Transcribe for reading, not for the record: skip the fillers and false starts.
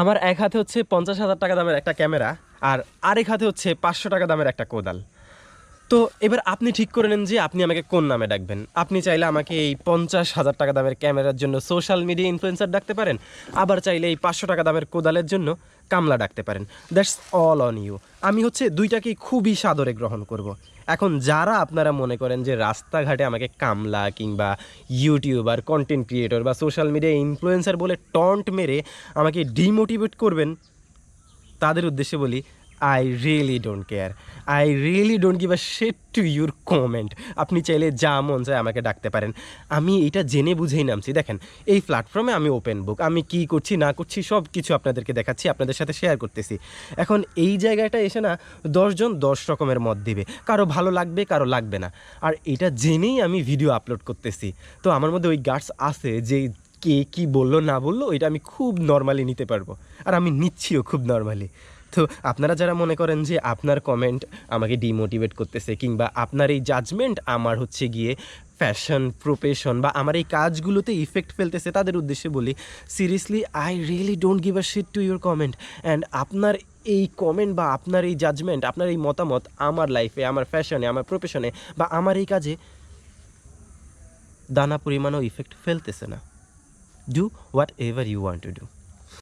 আমার এক হাতে হচ্ছে 50,000 টাকা দামের একটা ক্যামেরা, আর আরেক হাতে হচ্ছে 500 টাকা দামের একটা কোদাল। তো এবার আপনি ঠিক করে নেন যে আপনি আমাকে কোন নামে ডাকবেন। আপনি চাইলে আমাকে এই 50,000 টাকা দামের ক্যামেরার জন্য সোশ্যাল মিডিয়া ইনফ্লুয়েন্সার ডাকতে পারেন, আবার চাইলে এই 500 টাকা দামের কোদালের জন্য কামলা ডাকতে পারেন। That's all on you. আমি হচ্ছে দুইটাকেই খুবই সাদরে গ্রহণ করব। এখন যারা আপনারা মনে করেন যে রাস্তাঘাটে আমাকে কামলা কিংবা ইউটিউবার, কন্টেন্ট ক্রিয়েটর বা সোশ্যাল মিডিয়া ইনফ্লুয়েন্সার বলে টন্ট মেরে আমাকে ডিমোটিভেট করবেন, তাদের উদ্দেশ্যে বলি, I really don't care. I really don't give a shit to your comment. আপনি চাইলে যা মন চায় আমাকে ডাকতে পারেন। আমি এটা জেনে বুঝেই নামছি। দেখেন, এই প্ল্যাটফর্মে আমি ওপেন বুক। আমি কী করছি না করছি সব কিছু আপনাদেরকে দেখাচ্ছি, আপনাদের সাথে শেয়ার করতেছি। এখন এই জায়গাটা এসে না 10 জন 10 রকমের মত দিবে, কারো ভালো লাগবে, কারো লাগবে না। আর এটা জেনেই আমি ভিডিও আপলোড করতেছি। তো আমার মধ্যে ওই গাটস আছে যে কে কী বললো না বললো এটা আমি খুব নর্মালি নিতে পারবো, আর আমি নিচ্ছিও খুব নর্মালি। তো আপনারা যারা মনে করেন যে আপনার কমেন্ট আমাকে ডিমোটিভেট করতেছে কিংবা আপনার এই জাজমেন্ট আমার হচ্ছে গিয়ে ফ্যাশন প্রফেশন বা আমার এই কাজগুলোতে ইফেক্ট ফেলতেছে, তাদের উদ্দেশ্যে বলি, seriously I really don't give a shit to your comment. And আপনার এই কমেন্ট বা আপনার এই জাজমেন্ট, আপনার এই মতামত আমার লাইফে, আমার ফ্যাশনে, আমার প্রফেশনে বা আমার এই কাজে দানা পরিমাণও ইফেক্ট ফেলতেছে না। Do whatever you want to do.